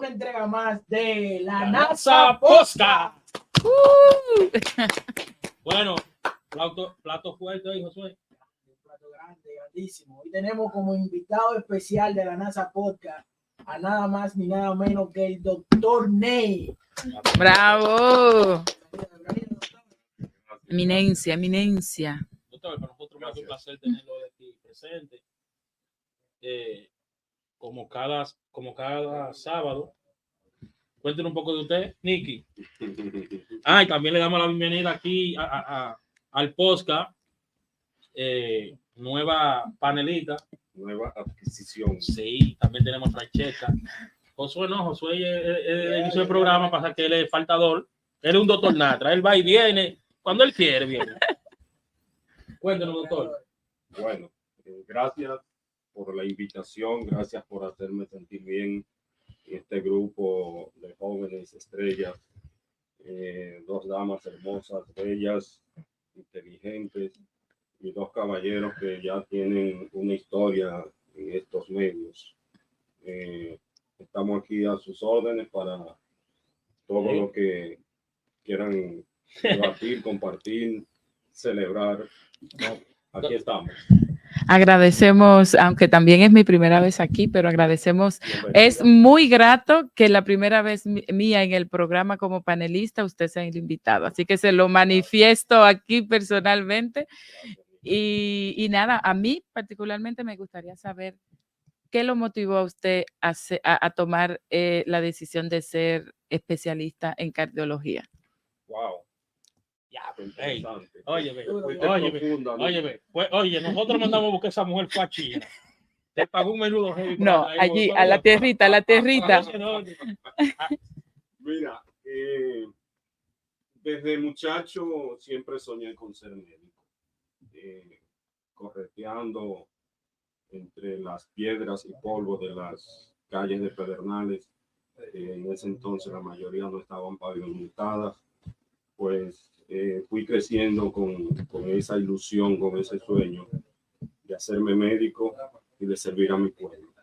una entrega más de la NASA Podcast. Bueno, plato fuerte hoy, Josué. Un plato grande, grandísimo. Hoy tenemos como invitado especial de la NASA Podcast a nada más ni nada menos que el doctor Ney. ¡Bravo! Eminencia. Doctor, para nosotros es un placer tenerlo aquí presente. Como cada sábado. Cuéntenos un poco de usted, Nicky. Y también le damos la bienvenida aquí al podcast. Nueva panelita. Nueva adquisición. Sí, también tenemos Francesca. Josué inició el programa, pasa que él es faltador. Él es un doctor Natra. Él va y viene. Cuando él quiere, viene. Cuéntenos, doctor. Bueno, gracias por la invitación. Gracias por hacerme sentir bien en este grupo de jóvenes estrellas. Dos damas hermosas, bellas, inteligentes y dos caballeros que ya tienen una historia en estos medios. Estamos aquí a sus órdenes para todo lo que quieran debatir, compartir, celebrar. Aquí estamos. Agradecemos, aunque también es mi primera vez aquí, pero agradecemos. Es muy grato que la primera vez mía en el programa como panelista usted sea el invitado. Así que se lo manifiesto aquí personalmente. Y nada, a mí particularmente me gustaría saber qué lo motivó a usted a tomar la decisión de ser especialista en cardiología. Wow. Oye, nosotros mandamos a buscar a esa mujer fue a China. Te pagó un menudo heavy. No, allí, a la tierrita. Mira, desde muchacho siempre soñé con ser médico. Correteando entre las piedras y polvo de las calles de Pedernales. En ese entonces la mayoría no estaban pavimentadas. Pues fui creciendo con esa ilusión, con ese sueño de hacerme médico y de servir a mi pueblo.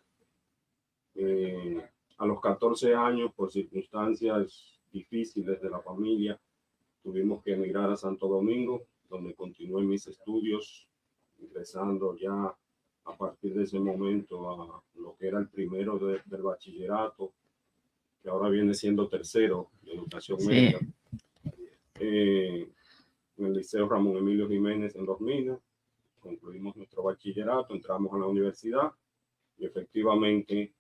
A los 14 años, por circunstancias difíciles de la familia, tuvimos que emigrar a Santo Domingo, donde continué mis estudios, ingresando ya a partir de ese momento a lo que era el primero del bachillerato, que ahora viene siendo tercero de educación médica. En el Liceo Ramón Emilio Jiménez en Los Minas, concluimos nuestro bachillerato, entramos a la universidad y efectivamente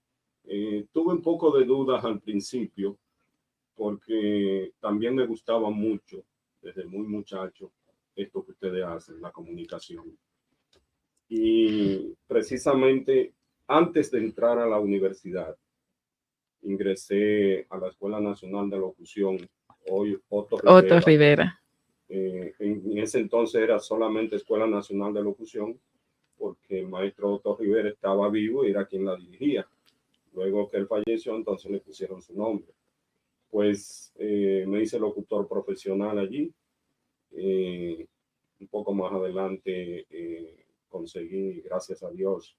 tuve un poco de dudas al principio porque también me gustaba mucho desde muy muchacho esto que ustedes hacen, la comunicación. Y precisamente antes de entrar a la universidad ingresé a la Escuela Nacional de Locución, hoy Otto Rivera. En ese entonces era solamente Escuela Nacional de Locución, porque el maestro Otto Rivera estaba vivo y era quien la dirigía. Luego que él falleció, entonces le pusieron su nombre. Pues me hice locutor profesional allí. Un poco más adelante conseguí, gracias a Dios,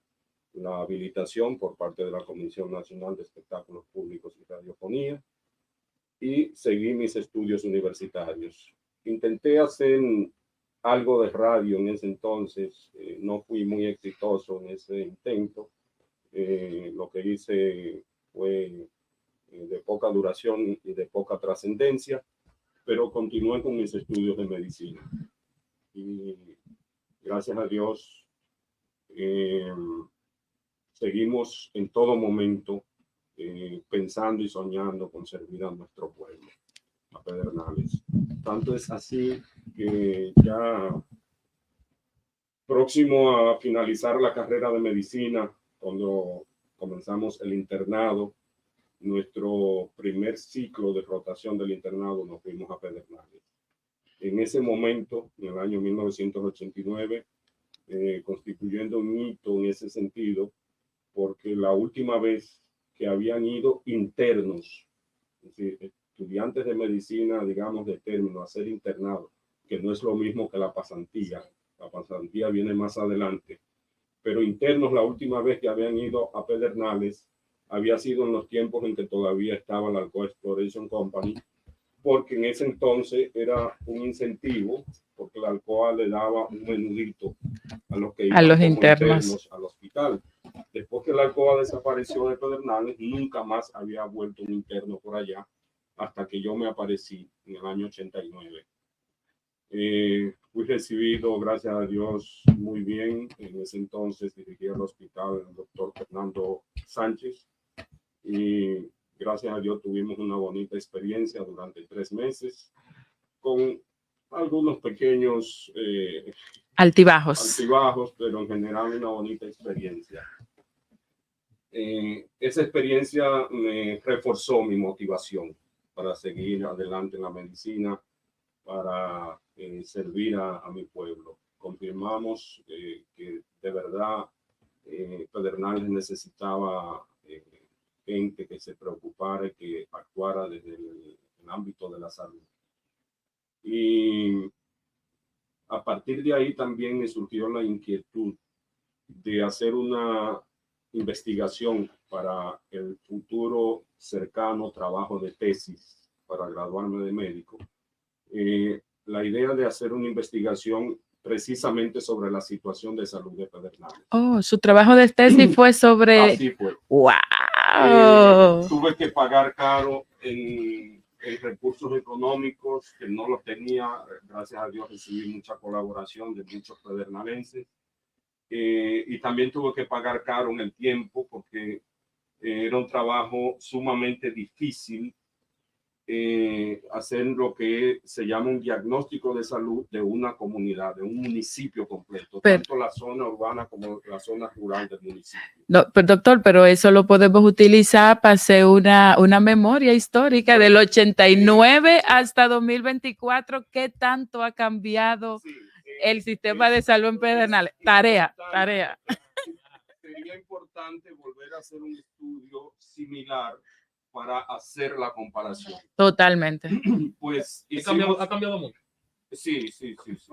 la habilitación por parte de la Comisión Nacional de Espectáculos Públicos y Radiofonía y seguí mis estudios universitarios. Intenté hacer algo de radio en ese entonces, no fui muy exitoso en ese intento. Lo que hice fue de poca duración y de poca trascendencia, pero continué con mis estudios de medicina. Y gracias a Dios, seguimos en todo momento pensando y soñando con servir a nuestro pueblo, a Pedernales. Tanto es así que ya próximo a finalizar la carrera de medicina, cuando comenzamos el internado, nuestro primer ciclo de rotación del internado, nos fuimos a Pedernales. En ese momento, en el año 1989, constituyendo un hito en ese sentido, porque la última vez que habían ido internos, es decir, estudiantes de medicina, digamos, de término, a ser internados, que no es lo mismo que la pasantía viene más adelante, pero internos, la última vez que habían ido a Pedernales había sido en los tiempos en que todavía estaba la Alcoa Exploration Company, porque en ese entonces era un incentivo, porque la Alcoa le daba un menudito a los que iban los como internos al hospital. Después que la Alcoa desapareció de Pedernales, nunca más había vuelto un interno por allá, hasta que yo me aparecí en el año 89. Fui recibido, gracias a Dios, muy bien. En ese entonces dirigí el hospital el doctor Fernando Sánchez, y gracias a Dios tuvimos una bonita experiencia durante 3 meses, con algunos pequeños altibajos. pero en general una bonita experiencia. Esa experiencia me reforzó mi motivación para seguir adelante en la medicina, para servir a mi pueblo. Confirmamos que de verdad Pedernales necesitaba gente que se preocupara y que actuara desde el ámbito de la salud. Y a partir de ahí también me surgió la inquietud de hacer una investigación para el futuro cercano trabajo de tesis para graduarme de médico. La idea de hacer una investigación precisamente sobre la situación de salud de Pedernales. Oh, su trabajo de tesis fue sobre... Así fue. ¡Wow! Tuve que pagar caro en recursos económicos que no los tenía. Gracias a Dios recibí mucha colaboración de muchos pedernales. Y también tuve que pagar caro en el tiempo, porque era un trabajo sumamente difícil, hacer lo que se llama un diagnóstico de salud de una comunidad, de un municipio completo, tanto la zona urbana como la zona rural del municipio. No, pero doctor, pero eso lo podemos utilizar para hacer una memoria histórica del 89 hasta 2024. ¿Qué tanto ha cambiado el sistema de salud en Pedernales? Tarea. Sería importante volver a hacer un estudio similar para hacer la comparación. Totalmente. Pues ha cambiado mucho. Sí.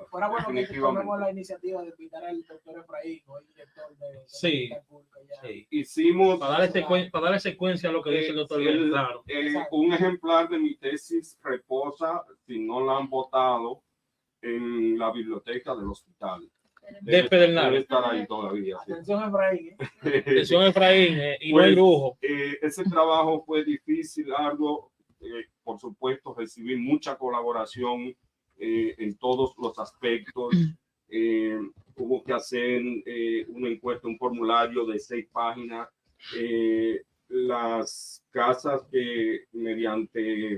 Fuera bueno que tomemos la iniciativa de invitar al doctor Efraín, hoy director de sí. Sí. Hicimos para darle secuencia a lo que dice el doctor. Claro. Un ejemplar de mi tesis reposa, si no la han votado, en la biblioteca del hospital. De Pedernales. Debe estar ahí todavía. Atención, Efraín. Atención, Efraín, y pues, no hay lujo. Ese trabajo fue difícil, arduo. Por supuesto, recibí mucha colaboración en todos los aspectos. Hubo que hacer una encuesta, un formulario de 6 páginas. Las casas que mediante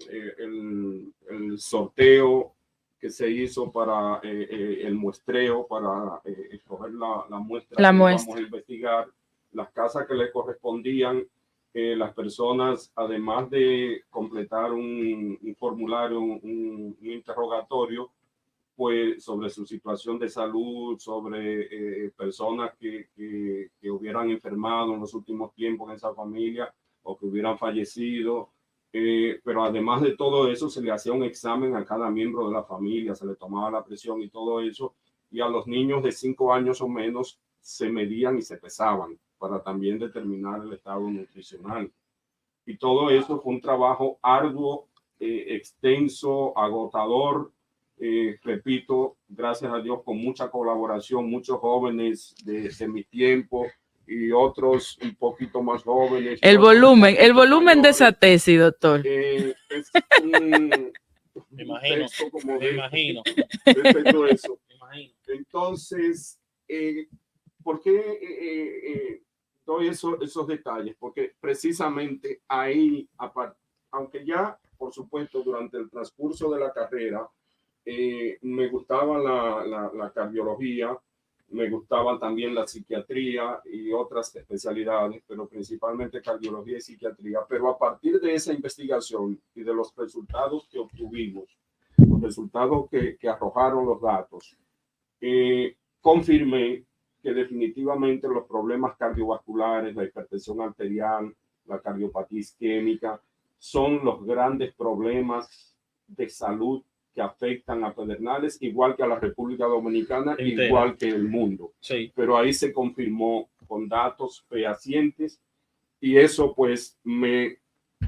el sorteo que se hizo para el muestreo, para escoger la muestra que vamos a investigar, las casas que le correspondían, las personas, además de completar un formulario, un interrogatorio, pues sobre su situación de salud, sobre personas que hubieran enfermado en los últimos tiempos en esa familia o que hubieran fallecido. Pero además de todo eso, se le hacía un examen a cada miembro de la familia, se le tomaba la presión y todo eso, y a los niños de 5 años o menos se medían y se pesaban para también determinar el estado nutricional. Y todo eso fue un trabajo arduo, extenso, agotador, repito, gracias a Dios, con mucha colaboración, muchos jóvenes de mi tiempo, y otros un poquito más jóvenes. El volumen de esa tesis, doctor. Es me imagino. Eso. Entonces, ¿por qué doy esos detalles? Porque precisamente ahí, aunque ya, por supuesto, durante el transcurso de la carrera, me gustaba la cardiología, me gustaba también la psiquiatría y otras especialidades, pero principalmente cardiología y psiquiatría. Pero a partir de esa investigación y de los resultados que obtuvimos, los resultados que arrojaron los datos, confirmé que definitivamente los problemas cardiovasculares, la hipertensión arterial, la cardiopatía isquémica, son los grandes problemas de salud que afectan a Pedernales, igual que a la República Dominicana, igual que el mundo. Sí. Pero ahí se confirmó con datos fehacientes y eso pues me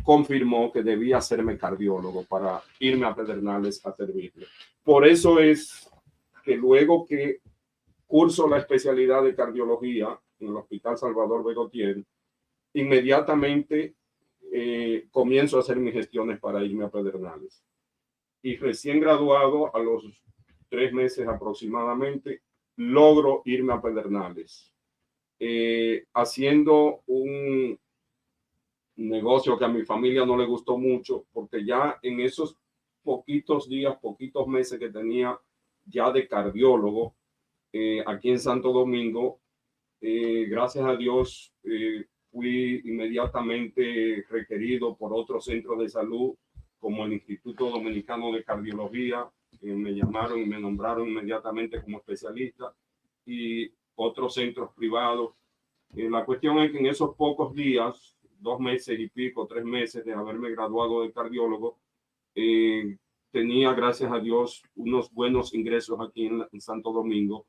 confirmó que debía hacerme cardiólogo para irme a Pedernales a servirle. Por eso es que luego que curso la especialidad de cardiología en el Hospital Salvador Begotier, inmediatamente comienzo a hacer mis gestiones para irme a Pedernales. Y recién graduado, a los 3 meses aproximadamente, logro irme a Pedernales, haciendo un negocio que a mi familia no le gustó mucho, porque ya en esos poquitos días, poquitos meses que tenía ya de cardiólogo aquí en Santo Domingo, gracias a Dios fui inmediatamente requerido por otro centro de salud como el Instituto Dominicano de Cardiología. Me llamaron y me nombraron inmediatamente como especialista, y otros centros privados. La cuestión es que en esos pocos días, 2 meses y pico, 3 meses de haberme graduado de cardiólogo, tenía, gracias a Dios, unos buenos ingresos aquí en Santo Domingo,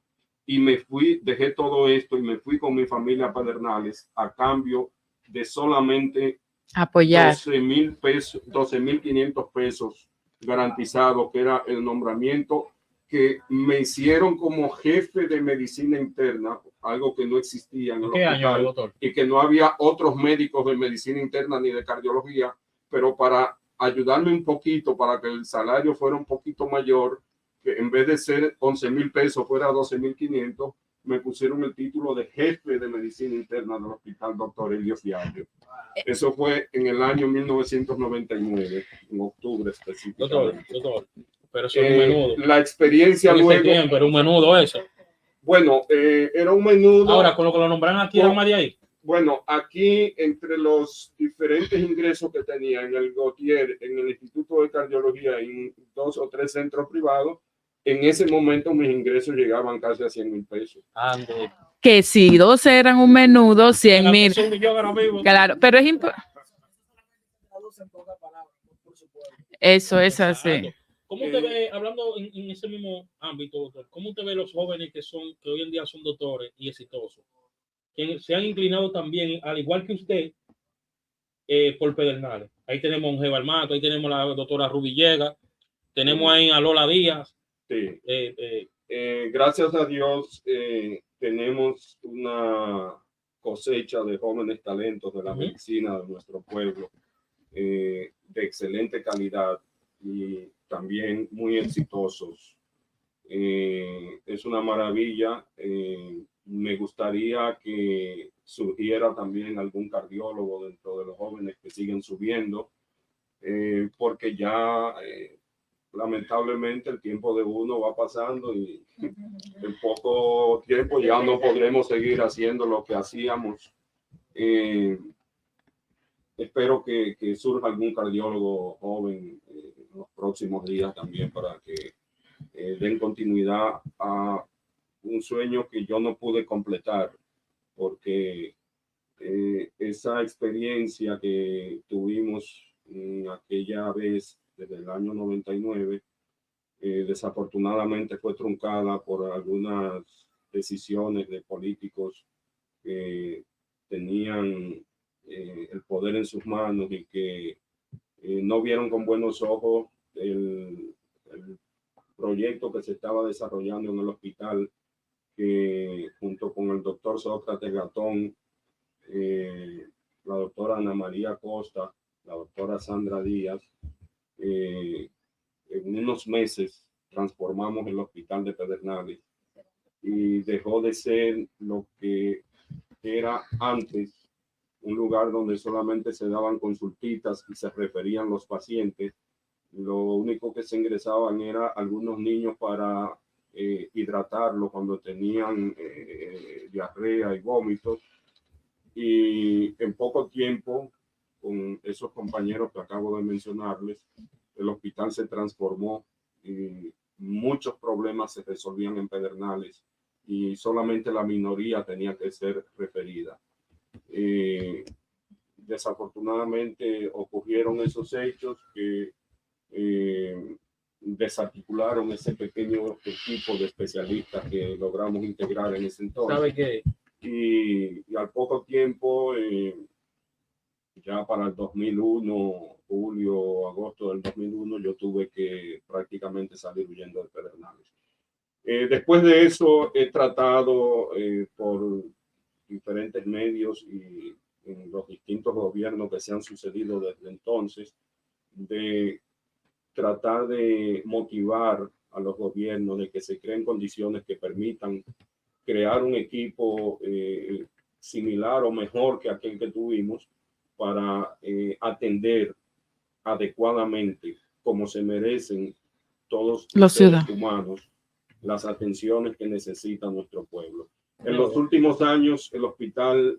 y me fui, dejé todo esto y me fui con mi familia a Pedernales a cambio de solamente apoyar 12,000 pesos, 12,500 pesos garantizados, que era el nombramiento que me hicieron como jefe de medicina interna, algo que no existía en el ¿Qué año, hospital, doctor? y que no había otros médicos de medicina interna ni de cardiología, pero para ayudarme un poquito, para que el salario fuera un poquito mayor, que en vez de ser 11,000 pesos fuera 12,500, me pusieron el título de jefe de medicina interna del Hospital Dr. Elio Fiallo. Eso fue en el año 1999, en octubre específicamente. Doctor, pero eso es un menudo. La experiencia En ese luego... tiempo era un menudo eso. Bueno, era un menudo... Ahora, con lo que lo nombran aquí, era más de ahí. Bueno, aquí entre los diferentes ingresos que tenía en el Gautier, en el Instituto de Cardiología, en 2 o 3 centros privados, en ese momento mis ingresos llegaban casi a 100,000 pesos. Ande. que si 12 eran un menudo, 100,000. Claro, pero es importante. Eso es así. ¿Cómo usted ve, hablando en ese mismo ámbito, doctor, cómo usted ve los jóvenes que hoy en día son doctores y exitosos, que se han inclinado también, al igual que usted, por Pedernales? Ahí tenemos a un Jeval Mato, ahí tenemos a la doctora Rubillega, tenemos ahí a Lola Díaz. Sí. Gracias a Dios tenemos una cosecha de jóvenes talentos de la medicina de nuestro pueblo, de excelente calidad y también muy exitosos. Es una maravilla. Me gustaría que surgiera también algún cardiólogo dentro de los jóvenes que siguen subiendo, porque ya lamentablemente el tiempo de uno va pasando y en poco tiempo ya no podremos seguir haciendo lo que hacíamos. Espero que surja algún cardiólogo joven en los próximos días también, para que den continuidad a un sueño que yo no pude completar, porque esa experiencia que tuvimos aquella vez desde el año 99, desafortunadamente fue truncada por algunas decisiones de políticos que tenían el poder en sus manos y que no vieron con buenos ojos el proyecto que se estaba desarrollando en el hospital, que junto con el doctor Sócrates Gatón, la doctora Ana María Costa, la doctora Sandra Díaz, en unos meses transformamos el hospital de Pedernales y dejó de ser lo que era antes, un lugar donde solamente se daban consultitas y se referían los pacientes. Lo único que se ingresaban era algunos niños para hidratarlos cuando tenían diarrea y vómitos. Y en poco tiempo, con esos compañeros que acabo de mencionarles, el hospital se transformó y muchos problemas se resolvían en Pedernales y solamente la minoría tenía que ser referida. Desafortunadamente ocurrieron esos hechos que desarticularon ese pequeño equipo de especialistas que logramos integrar en ese entonces. ¿Sabe qué? Y al poco tiempo Ya para el 2001, julio, agosto del 2001, yo tuve que prácticamente salir huyendo de Pedernales. Después de eso, he tratado por diferentes medios y en los distintos gobiernos que se han sucedido desde entonces, de tratar de motivar a los gobiernos de que se creen condiciones que permitan crear un equipo similar o mejor que aquel que tuvimos para atender adecuadamente, como se merecen todos los seres ciudadanos humanos, las atenciones que necesita nuestro pueblo. En los últimos años, el hospital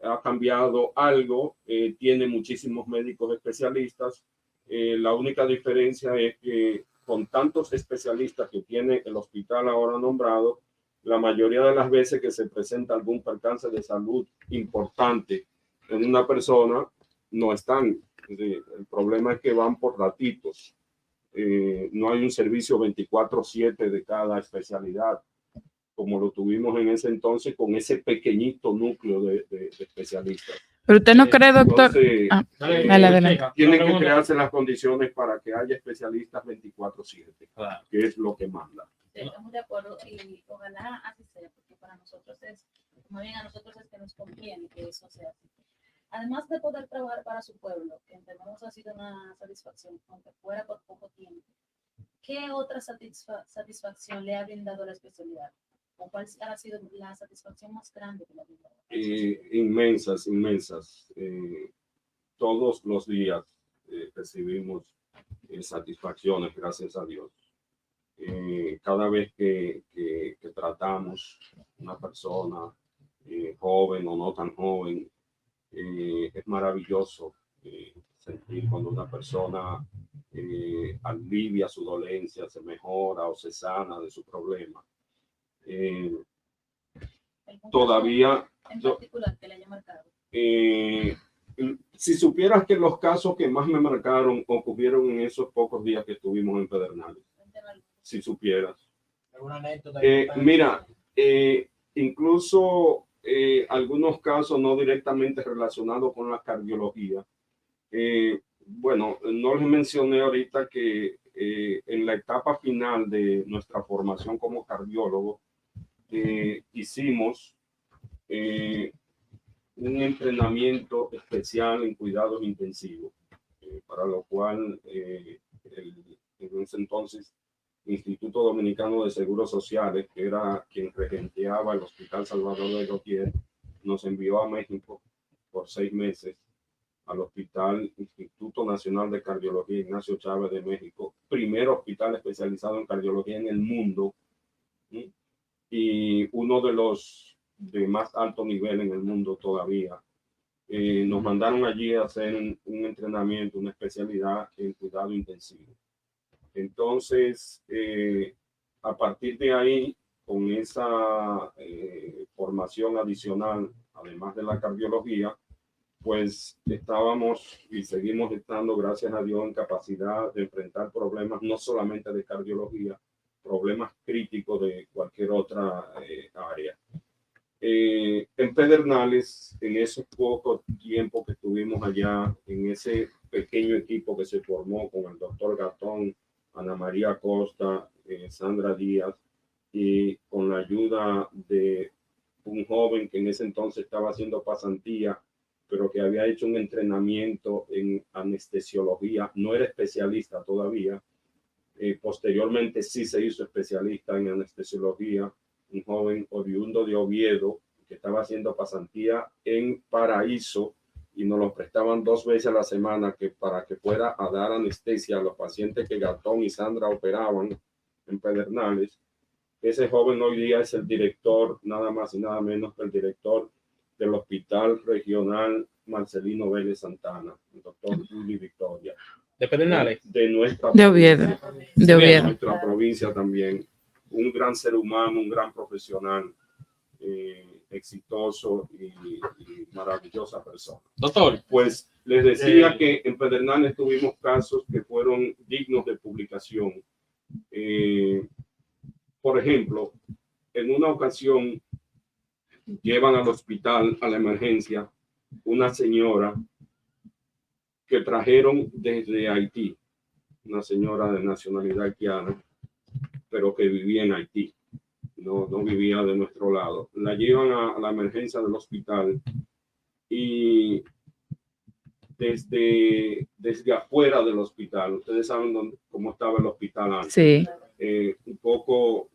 ha cambiado algo, tiene muchísimos médicos especialistas. La única diferencia es que con tantos especialistas que tiene el hospital ahora nombrado, la mayoría de las veces que se presenta algún percance de salud importante en una persona, no están. El problema es que van por ratitos. No hay un servicio 24/7 de cada especialidad, como lo tuvimos en ese entonces con ese pequeñito núcleo de especialistas. Pero usted no cree, doctor. Entonces, Adelante. tienen que crearse las condiciones para que haya especialistas 24/7, que es lo que manda. Estamos de acuerdo y ojalá así sea, porque para nosotros es, como bien a nosotros es que nos conviene que eso sea así. Además de poder trabajar para su pueblo, que entendemos ha sido una satisfacción, aunque fuera por poco tiempo, ¿qué otra satisfacción le ha brindado la especialidad? ¿O cuál ha sido la satisfacción más grande que le ha brindado? Inmensas. Todos los días recibimos satisfacciones, gracias a Dios. Cada vez que tratamos una persona joven o no tan joven, es maravilloso sentir cuando una persona alivia su dolencia, se mejora o se sana de su problema. Todavía en particular que le haya marcado. Si supieras que los casos que más me marcaron ocurrieron en esos pocos días que estuvimos en Pedernales, si supieras. ¿Alguna anécdota? Mira, incluso algunos casos no directamente relacionados con la cardiología. Bueno, no les mencioné ahorita que en la etapa final de nuestra formación como cardiólogo, hicimos un entrenamiento especial en cuidados intensivos, para lo cual en ese entonces Instituto Dominicano de Seguros Sociales, que era quien regenteaba el Hospital Salvador de Gautier, nos envió a México por 6 meses al Hospital Instituto Nacional de Cardiología Ignacio Chávez de México, primer hospital especializado en cardiología en el mundo, ¿sí? Y uno de los de más alto nivel en el mundo todavía. Nos mandaron allí a hacer un entrenamiento, una especialidad en cuidado intensivo. Entonces, a partir de ahí, con esa formación adicional, además de la cardiología, pues estábamos y seguimos estando, gracias a Dios, en capacidad de enfrentar problemas no solamente de cardiología, problemas críticos de cualquier otra área. En Pedernales, en esos pocos tiempos que estuvimos allá, en ese pequeño equipo que se formó con el doctor Gatón, Ana María Costa, Sandra Díaz, y con la ayuda de un joven que en ese entonces estaba haciendo pasantía, pero que había hecho un entrenamiento en anestesiología, no era especialista todavía, posteriormente sí se hizo especialista en anestesiología, un joven oriundo de Oviedo que estaba haciendo pasantía en Paraíso y nos lo prestaban 2 veces a la semana para que fuera a dar anestesia a los pacientes que Gatón y Sandra operaban en Pedernales. Ese joven hoy día es el director, nada más y nada menos que el director del Hospital Regional Marcelino Vélez Santana, el doctor Juli Victoria. ¿De Pedernales? De nuestra De Oviedo. De Oviedo. Nuestra provincia también. Un gran ser humano, un gran profesional, exitoso y maravillosa persona. Doctor. Pues les decía que en Pedernales tuvimos casos que fueron dignos de publicación. Por ejemplo, en una ocasión llevan al hospital a la emergencia una señora que trajeron desde Haití, una señora de nacionalidad haitiana, pero que vivía en Haití, no vivía de nuestro lado. La llevan a la emergencia del hospital y desde afuera del hospital, ustedes saben cómo estaba el hospital antes, Sí. Un poco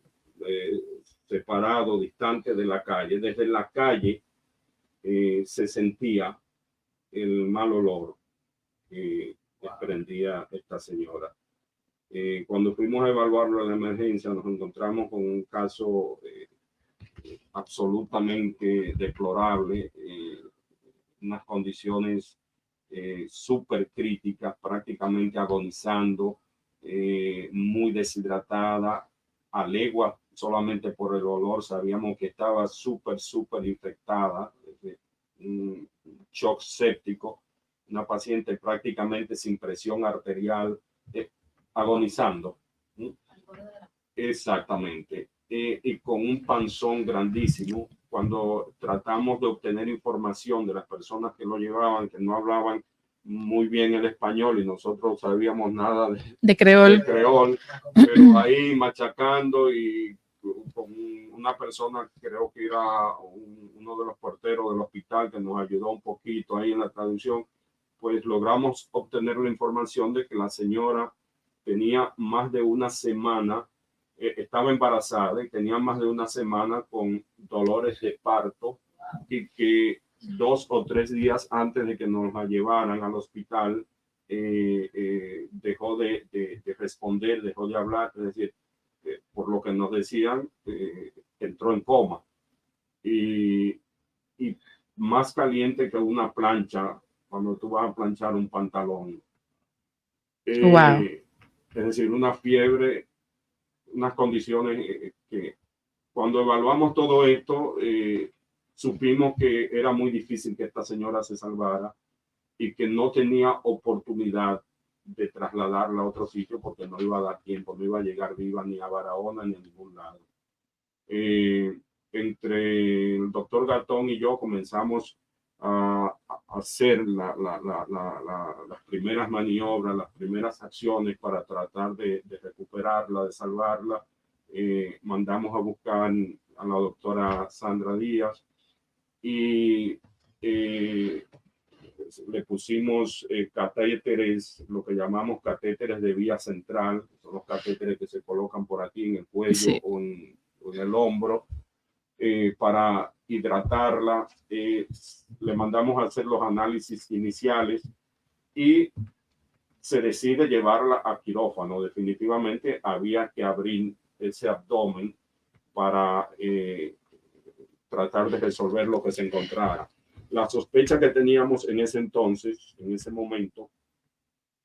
separado, distante de la calle. Desde la calle se sentía el mal olor que desprendía esta señora. Cuando fuimos a evaluarlo en la emergencia, nos encontramos con un caso absolutamente deplorable, unas condiciones súper críticas, prácticamente agonizando, muy deshidratada, a legua solamente por el olor, sabíamos que estaba súper infectada, un shock séptico, una paciente prácticamente sin presión arterial, agonizando. Exactamente. Y con un panzón grandísimo. Cuando tratamos de obtener información de las personas que lo llevaban, que no hablaban muy bien el español y nosotros sabíamos nada De creol. Pero ahí machacando y con una persona, creo que era uno de los porteros del hospital que nos ayudó un poquito ahí en la traducción, pues logramos obtener la información de que la señora tenía más de una semana, estaba embarazada y tenía más de una semana con dolores de parto y que 2 o 3 días antes de que nos la llevaran al hospital dejó de responder, dejó de hablar, es decir, por lo que nos decían, entró en coma y más caliente que una plancha cuando tú vas a planchar un pantalón. Wow. Es decir, una fiebre, unas condiciones que cuando evaluamos todo esto, supimos que era muy difícil que esta señora se salvara y que no tenía oportunidad de trasladarla a otro sitio porque no iba a dar tiempo, no iba a llegar viva ni a Barahona ni a ningún lado. Entre el doctor Gatón y yo comenzamos a hacer las primeras maniobras, las primeras acciones para tratar de recuperarla, de salvarla. Mandamos a buscar a la doctora Sandra Díaz y le pusimos catéteres, lo que llamamos catéteres de vía central, son los catéteres que se colocan por aquí en el cuello, sí, o en el hombro, para hidratarla. Le mandamos a hacer los análisis iniciales y se decide llevarla a quirófano. Definitivamente había que abrir ese abdomen para tratar de resolver lo que se encontrara. La sospecha que teníamos en ese entonces, en ese momento,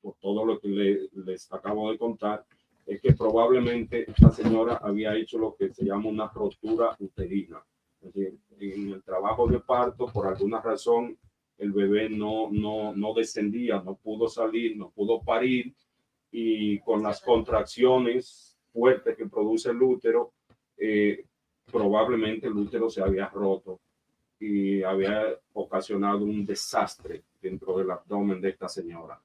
por todo lo que les acabo de contar, es que probablemente esta señora había hecho lo que se llama una rotura uterina. Es decir, en el trabajo de parto, por alguna razón, el bebé no descendía, no pudo salir, no pudo parir, y con las contracciones fuertes que produce el útero, probablemente el útero se había roto y había ocasionado un desastre dentro del abdomen de esta señora.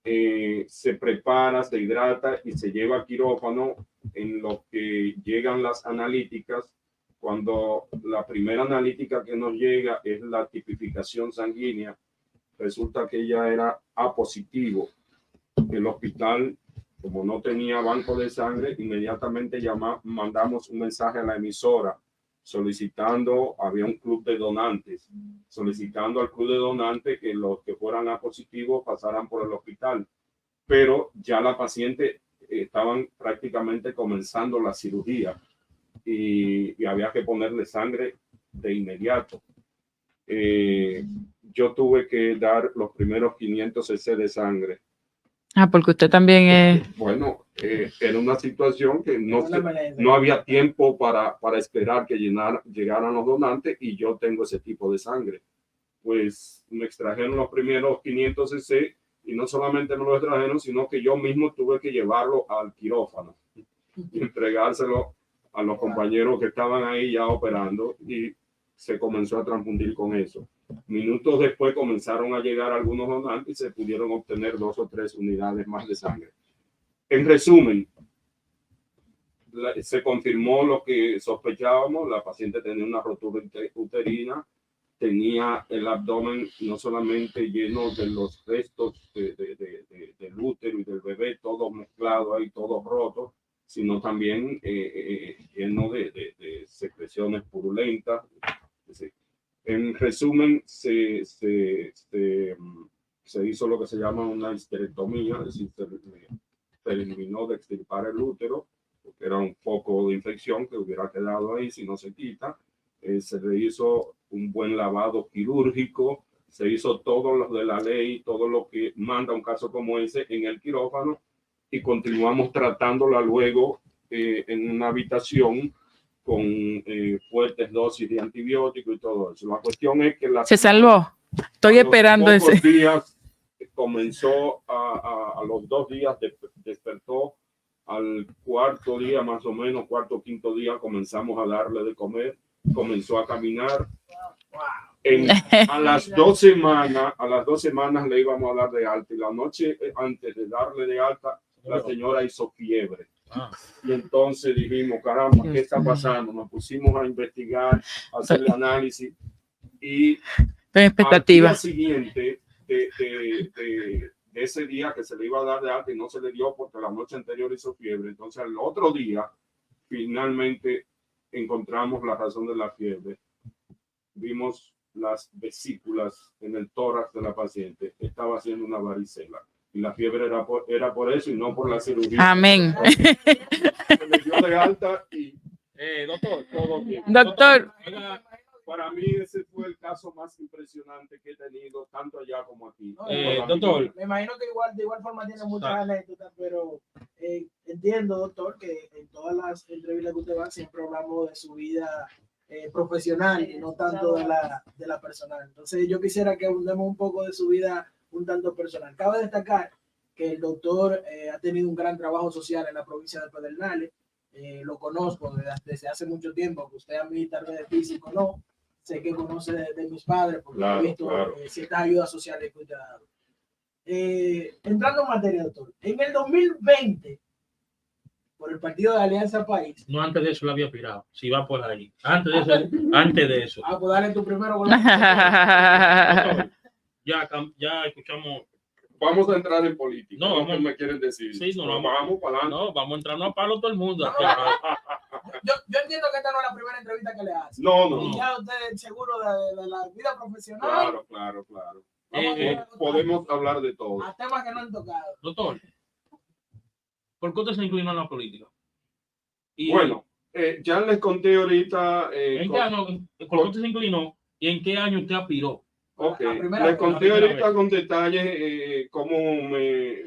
Se prepara, se hidrata y se lleva a quirófano, en lo que llegan las analíticas. Cuando la primera analítica que nos llega es la tipificación sanguínea, resulta que ella era A positivo. El hospital, como no tenía banco de sangre, inmediatamente mandamos un mensaje a la emisora solicitando, había un club de donantes, solicitando al club de donantes que los que fueran A positivo pasaran por el hospital, pero ya la paciente estaban prácticamente comenzando la cirugía y había que ponerle sangre de inmediato. Yo tuve que dar los primeros 500 cc de sangre. Ah, porque usted también es... Bueno, era una situación que no había tiempo para esperar que llegaran los donantes, y yo tengo ese tipo de sangre. Pues me extrajeron los primeros 500 cc y no solamente me lo extrajeron, sino que yo mismo tuve que llevarlo al quirófano y entregárselo a los compañeros que estaban ahí ya operando. Y se comenzó a transfundir con eso. Minutos después comenzaron a llegar algunos donantes y se pudieron obtener 2 o 3 unidades más de sangre. En resumen, se confirmó lo que sospechábamos. La paciente tenía una rotura uterina, tenía el abdomen no solamente lleno de los restos del útero y del bebé, todo mezclado ahí, todo roto, sino también lleno de secreciones purulentas. En resumen, se hizo lo que se llama una histerectomía, es decir, se eliminó de extirpar el útero, porque era un foco de infección que hubiera quedado ahí si no se quita. Se le hizo un buen lavado quirúrgico, se hizo todo lo de la ley, todo lo que manda un caso como ese en el quirófano, y continuamos tratándola luego en una habitación con fuertes dosis de antibióticos y todo eso. La cuestión es que Se salvó. Estoy esperando ese. Días comenzó a los 2 días despertó. Al 4.º día, más o menos, 4º o 5º día, comenzamos a darle de comer, comenzó a caminar. A las 2 semanas le íbamos a dar de alta, y la noche antes de darle de alta, la señora hizo fiebre. Y entonces dijimos, caramba, ¿qué está pasando? Nos pusimos a investigar, a hacerle análisis, y al día siguiente de ese día que se le iba a dar de alta y no se le dio porque la noche anterior hizo fiebre. Entonces al otro día finalmente encontramos la razón de la fiebre. Vimos las vesículas en el tórax de la paciente. Estaba haciendo una varicela y la fiebre era por eso y no por la cirugía. Amén. Se le dio de alta y doctor, todo bien. Doctor. Para mí ese fue el caso más impresionante que he tenido, tanto allá como aquí. Doctor. Me imagino que de igual forma tiene muchas anécdotas, pero entiendo, doctor, que en todas las entrevistas que usted va siempre hablamos de su vida profesional y no tanto de la personal. Entonces yo quisiera que abundemos un poco de su vida un tanto personal. Cabe destacar que el doctor ha tenido un gran trabajo social en la provincia de Pedernales. Lo conozco desde hace mucho tiempo, que usted a mí tal vez de físico no, sé que conoce de mis padres porque he visto ciertas ayudas sociales que usted ha dado. Entrando en materia, doctor, en el 2020, por el partido de Alianza País. No, antes de eso la había pirado, si va por ahí. Antes de eso. Ah, pues dale tu primero con ya escuchamos. Vamos a entrar en política. No, ¿Qué me quieren decir? Sí, no, vamos para adelante. No, vamos a entrarnos a palo todo el mundo. Yo entiendo que esta no es la primera entrevista que le hace. No. Y ya usted seguro de la vida profesional. Claro. Podemos hablar de todo. A temas que no han tocado. Doctor, ¿por qué usted se inclinó en la política? Bueno, ya les conté ahorita. ¿En qué año? ¿Por qué usted se inclinó? ¿Y en qué año usted aspiró? Ok, les conté ahorita con detalles cómo me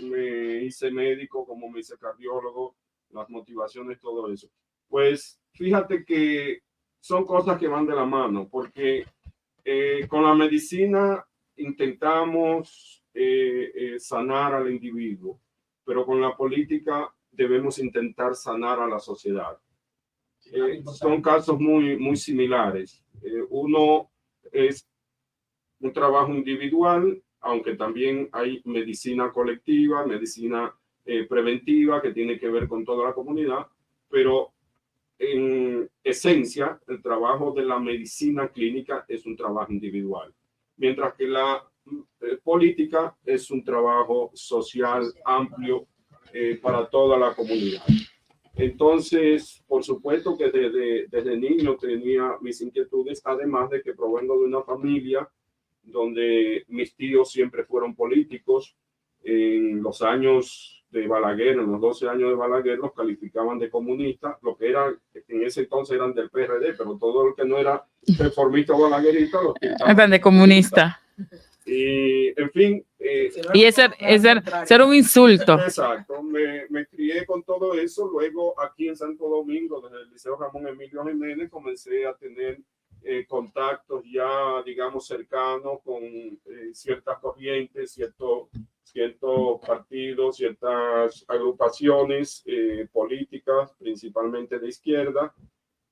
hice médico, cómo me hice cardiólogo, las motivaciones, todo eso. Pues fíjate que son cosas que van de la mano, porque con la medicina intentamos sanar al individuo, pero con la política debemos intentar sanar a la sociedad. Son casos muy similares. Uno es un trabajo individual, aunque también hay medicina colectiva, medicina preventiva que tiene que ver con toda la comunidad, pero en esencia el trabajo de la medicina clínica es un trabajo individual, mientras que la política es un trabajo social amplio para toda la comunidad. Entonces, por supuesto que desde niño tenía mis inquietudes, además de que provengo de una familia donde mis tíos siempre fueron políticos. En los años de Balaguer, en los 12 años de Balaguer, los calificaban de comunistas, lo que eran, en ese entonces eran del PRD, pero todo el que no era reformista o balaguerista, los eran de comunista. Y, en fin. Y ser un insulto. Exacto, me crié con todo eso. Luego, aquí en Santo Domingo, desde el Liceo Ramón Emilio Jiménez, comencé a tener contactos ya, digamos, cercanos con ciertas corrientes, ciertos partidos, ciertas agrupaciones políticas, principalmente de izquierda.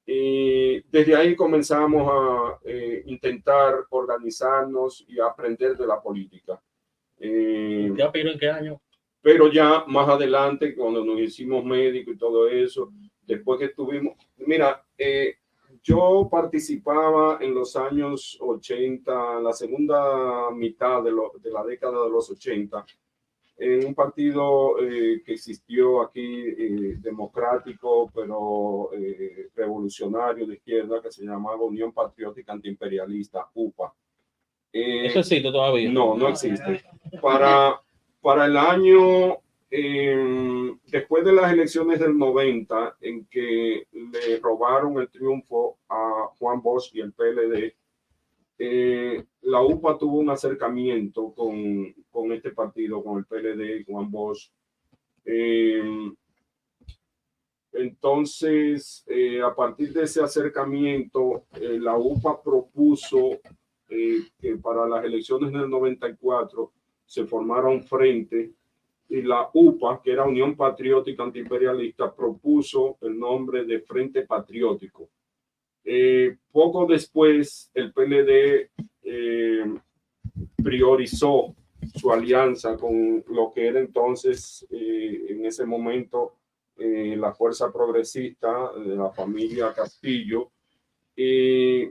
Y desde ahí comenzamos a intentar organizarnos y aprender de la política. ¿Usted aspiró en qué año? Pero ya más adelante, cuando nos hicimos médicos y todo eso, después que estuvimos, mira, yo participaba en los años 80, la segunda mitad de la década de los 80, en un partido que existió aquí, democrático, pero revolucionario de izquierda, que se llamaba Unión Patriótica Antiimperialista, UPA. ¿Eso existe todavía? No, no existe. Para el año, después de las elecciones del 90, en que le robaron el triunfo a Juan Bosch y el PLD, la UPA tuvo un acercamiento con este partido, con el PLD y Juan Bosch. Entonces, a partir de ese acercamiento, la UPA propuso que para las elecciones del 94 se formara un frente, y la UPA, que era Unión Patriótica Antiimperialista, propuso el nombre de Frente Patriótico. Poco después, el PLD priorizó su alianza con lo que era entonces, en ese momento, la Fuerza Progresista de la familia Castillo. Y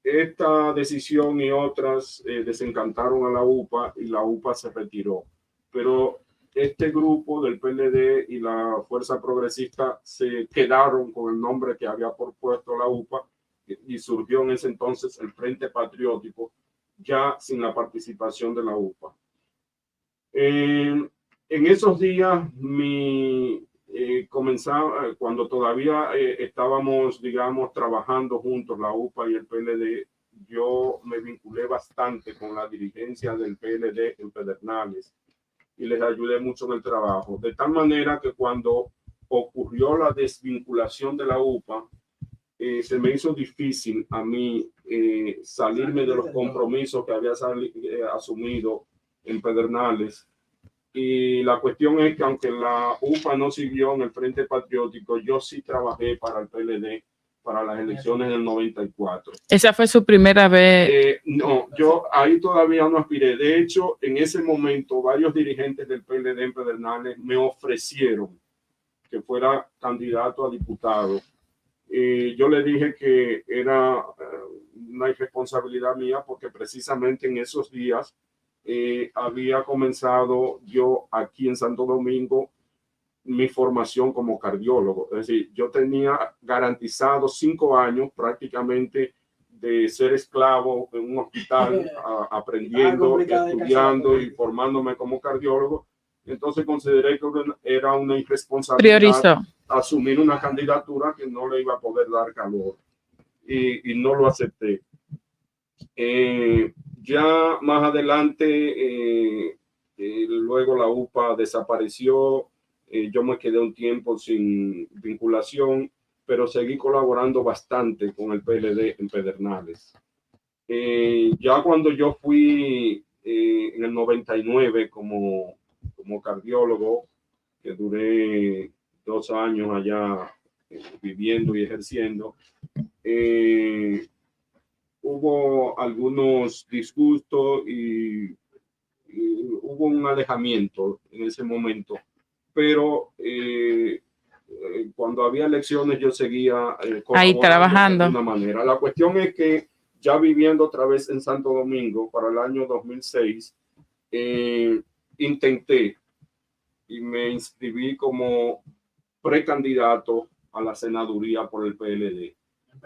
esta decisión y otras desencantaron a la UPA, y la UPA se retiró. Pero este grupo del PLD y la Fuerza Progresista se quedaron con el nombre que había propuesto la UPA, y surgió en ese entonces el Frente Patriótico, ya sin la participación de la UPA. En esos días, comenzaba, cuando todavía estábamos, digamos, trabajando juntos, la UPA y el PLD, yo me vinculé bastante con la dirigencia del PLD en Pedernales y les ayudé mucho en el trabajo, de tal manera que cuando ocurrió la desvinculación de la UPA, se me hizo difícil a mí salirme de los compromisos que había asumido en Pedernales. Y la cuestión es que aunque la UPA no siguió en el Frente Patriótico, yo sí trabajé para el PLD para las elecciones del 94. ¿Esa fue su primera vez? No, yo ahí todavía no aspiré. De hecho, en ese momento, varios dirigentes del PLD en Pedernales me ofrecieron que fuera candidato a diputado. Yo le dije que era una irresponsabilidad mía, porque precisamente en esos días había comenzado yo aquí en Santo Domingo mi formación como cardiólogo. Es decir, yo tenía garantizado 5 años prácticamente de ser esclavo en un hospital, aprendiendo, estudiando y formándome como cardiólogo. Entonces consideré que era una irresponsabilidad asumir una candidatura que no le iba a poder dar calor, y no lo acepté. Ya más adelante, luego la UPA desapareció, yo me quedé un tiempo sin vinculación, pero seguí colaborando bastante con el PLD en Pedernales. Ya cuando yo fui en el 99 como cardiólogo, que duré 2 años allá viviendo y ejerciendo, hubo algunos disgustos y hubo un alejamiento en ese momento, pero cuando había elecciones yo seguía ahí trabajando de alguna manera. La cuestión es que ya viviendo otra vez en Santo Domingo para el año 2006, intenté y me inscribí como precandidato a la senaduría por el PLD.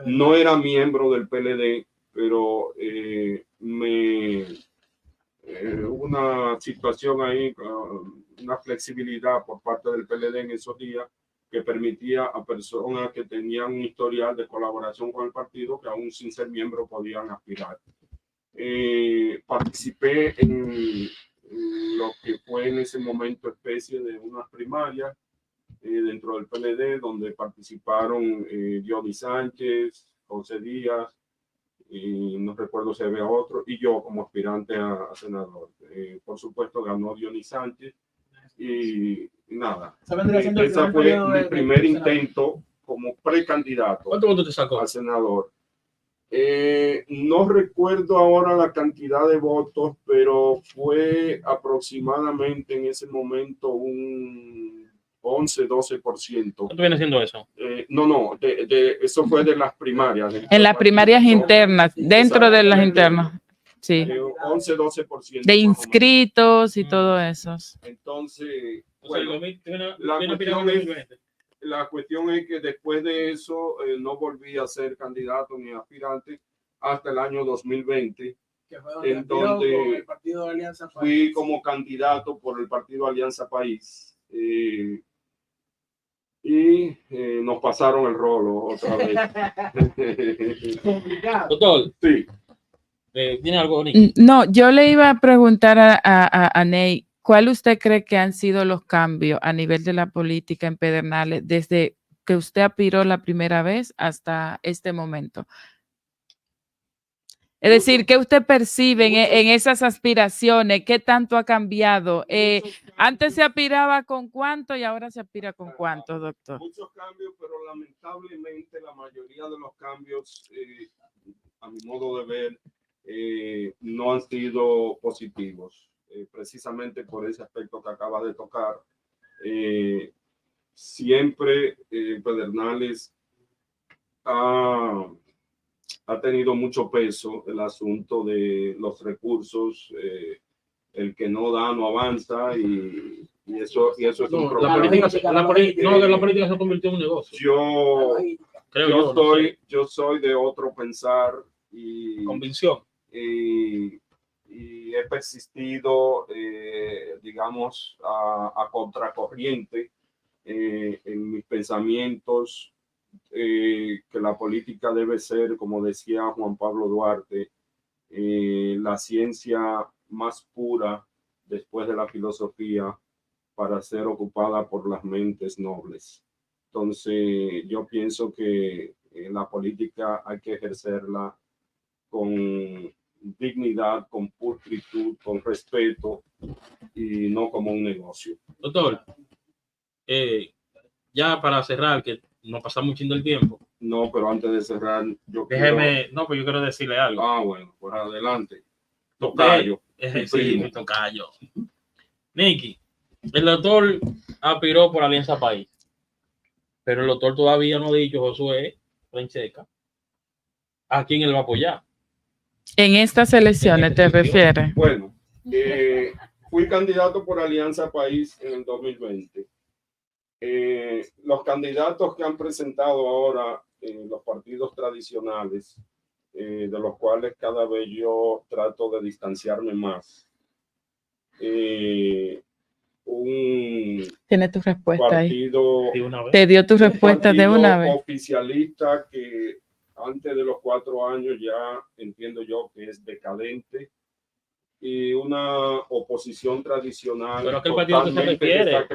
No era miembro del PLD, pero hubo una situación ahí, una flexibilidad por parte del PLD en esos días, que permitía a personas que tenían un historial de colaboración con el partido, que aún sin ser miembro podían aspirar. Participé en lo que fue en ese momento especie de unas primarias dentro del PLD, donde participaron Dionis Sánchez, José Díaz, y no recuerdo si había otro, y yo como aspirante a senador. Por supuesto ganó Dionis Sánchez, y nada. Ese fue mi primer intento como precandidato ¿Cuánto voto te sacó? al senador. No recuerdo ahora la cantidad de votos, pero fue aproximadamente en ese momento un 11-12%. ¿Cuánto viene siendo eso? No, eso fue de las primarias. En las primarias internas, dentro de las internas. Sí. 11-12%. De inscritos y todo eso. Entonces, O sea, bueno, la la cuestión es que después de eso no volví a ser candidato ni aspirante hasta el año 2020, que fue donde en aspiró donde con el partido de Alianza fui País. como candidato por el partido Alianza País. Y nos pasaron el rolo otra vez. Complicado. Doctor, Sí. ¿tiene algo, Nick? No, yo le iba a preguntar a Ney, ¿cuál usted cree que han sido los cambios a nivel de la política en Pedernales desde que usted aspiró la primera vez hasta este momento? Es decir, ¿qué usted percibe en esas aspiraciones? ¿Qué tanto ha cambiado? Antes se aspiraba con cuánto y ahora se aspira con cuánto, doctor. Muchos cambios, pero lamentablemente la mayoría de los cambios, a mi modo de ver, no han sido positivos. Precisamente por ese aspecto que acaba de tocar. Siempre Pedernales ha tenido mucho peso el asunto de los recursos, el que no da no avanza y eso es un No, problema. la política se convirtió en un negocio. Yo soy de otro pensar y Convicción. y he persistido, digamos, a contracorriente en mis pensamientos, que la política debe ser, como decía Juan Pablo Duarte, la ciencia más pura después de la filosofía para ser ocupada por las mentes nobles. Entonces, yo pienso que la política hay que ejercerla con dignidad, con pulcritud, con respeto y no como un negocio. Doctor, ya para cerrar, que nos pasamos mucho el tiempo. No, pero antes de cerrar, yo No, pues yo quiero decirle algo. bueno, pues adelante. Tocayo. Sí, mi tocayo. Nicky, el doctor aspiró por Alianza País, pero el doctor todavía no ha dicho, Josué Francesca, a quién él va a apoyar. En estas elecciones, ¿te refieres? Bueno, fui candidato por Alianza País en el 2020. Los candidatos que han presentado ahora los partidos tradicionales, de los cuales cada vez yo trato de distanciarme más. Tiene tu respuesta ahí. Te dio tu respuesta de una vez. Oficialista que antes de los 4 años ya entiendo yo que es decadente, y una oposición tradicional. ¿Pero a qué partido usted se refiere? ¿A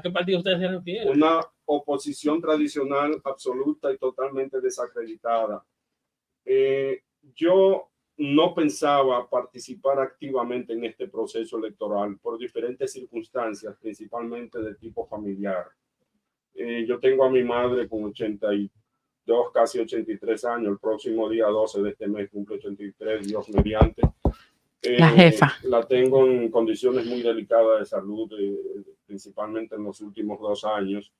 qué partido usted se refiere? Una oposición tradicional absoluta y totalmente desacreditada. Yo no pensaba participar activamente en este proceso electoral por diferentes circunstancias, principalmente de tipo familiar. Yo tengo a mi madre con 82, casi 83 años. El próximo día 12 de este mes cumple 83, Dios mediante. La jefa. La tengo en condiciones muy delicadas de salud, principalmente en los últimos 2 años,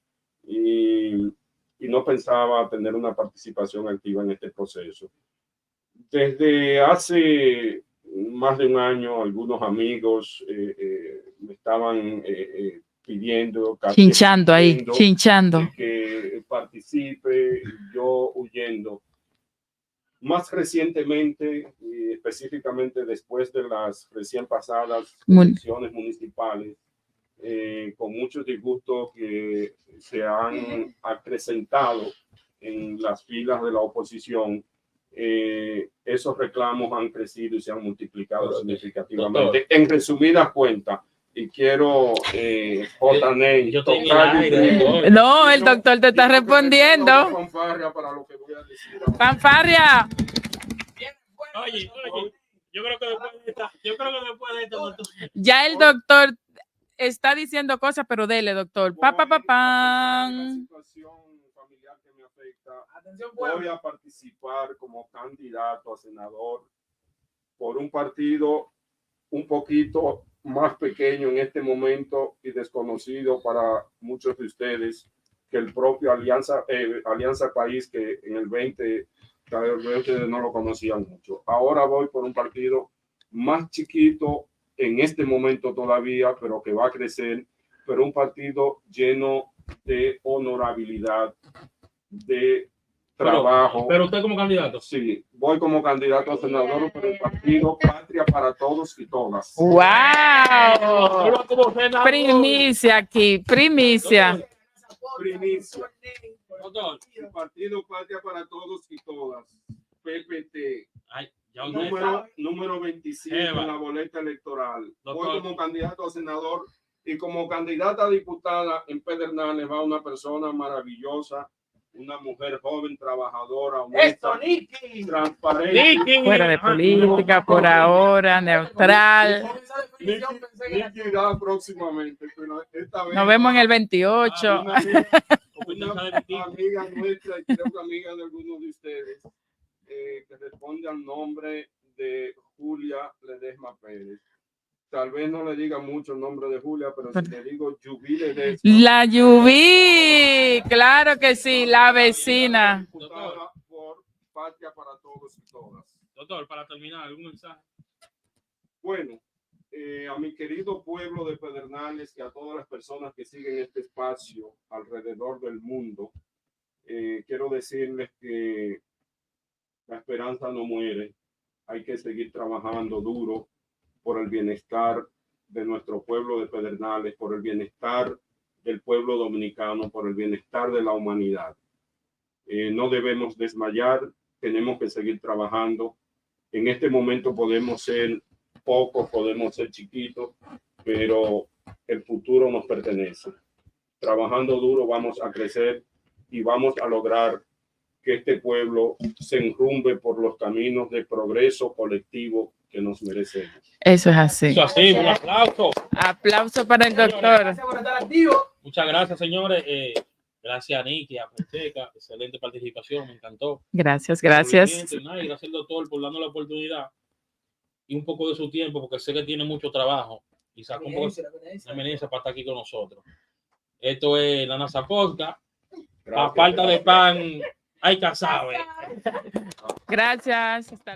y no pensaba tener una participación activa en este proceso. Desde hace más de un año, algunos amigos me estaban pidiendo, chinchando ahí, chinchando, que participe, yo huyendo. Más recientemente, y específicamente después de las recién pasadas elecciones municipales, con muchos disgustos que se han acrecentado en las filas de la oposición, esos reclamos han crecido y se han multiplicado significativamente. Doctor, en resumidas cuentas, y quiero, J.Ney, no, el doctor te está respondiendo. Fanfarria para lo que voy a decir. Fanfarria. Oye, yo creo que después de esto, ya el doctor está diciendo cosas, pero dele, doctor. presidenta, Atención, voy pueblo. a participar como candidato a senador por un partido un poquito más pequeño en este momento y desconocido para muchos de ustedes que el propio Alianza País, que en el 20 tal vez ustedes no lo conocían mucho. Ahora voy por un partido más chiquito en este momento todavía, pero que va a crecer, pero un partido lleno de honorabilidad, de trabajo. Pero usted como candidato. Sí, voy como candidato a senador por el partido Patria para Todos y Todas. ¡Wow! Solo como senador. Primicia aquí, primicia. Primicia. Doctor. El partido Patria para Todos y Todas, PPT, Ay, ya usted número 27 en la boleta electoral. Doctor. Voy como candidato a senador y como candidata a diputada en Pedernales va una persona maravillosa, una mujer joven, trabajadora, honesta, transparente. Nicky. Fuera de política por ahora, neutral. Nicky irá próximamente, pero esta vez Nos vemos en el 28. una amiga nuestra y creo que amiga de algunos de ustedes que responde al nombre de Julia Ledesma Pérez. Tal vez no le diga mucho el nombre de Julia, pero si le digo Yubi Ledesma. La Yubi, claro que sí, la vecina. Diputada por Patria para Todos y Todas. Doctor, para terminar, ¿algún mensaje? Bueno, a mi querido pueblo de Pedernales y a todas las personas que siguen este espacio alrededor del mundo, quiero decirles que la esperanza no muere. Hay que seguir trabajando duro por el bienestar de nuestro pueblo de Pedernales, por el bienestar del pueblo dominicano, por el bienestar de la humanidad. No debemos desmayar, tenemos que seguir trabajando. En este momento podemos ser pocos, podemos ser chiquitos, pero el futuro nos pertenece. Trabajando duro vamos a crecer y vamos a lograr que este pueblo se enrumbe por los caminos de progreso colectivo que nos merecemos. Eso es así. Eso así, un aplauso. Aplauso para el doctor. Gracias por estar activo. Muchas gracias, señores. Gracias a Nicky, a Fonseca. Excelente participación, me encantó. Gracias, gracias. Y gracias al doctor por darnos la oportunidad y un poco de su tiempo, porque sé que tiene mucho trabajo y sacó un poco de amenaza para estar aquí con nosotros. Esto es la NASA Podcast. A falta de pan, hay que saber. Gracias. Hasta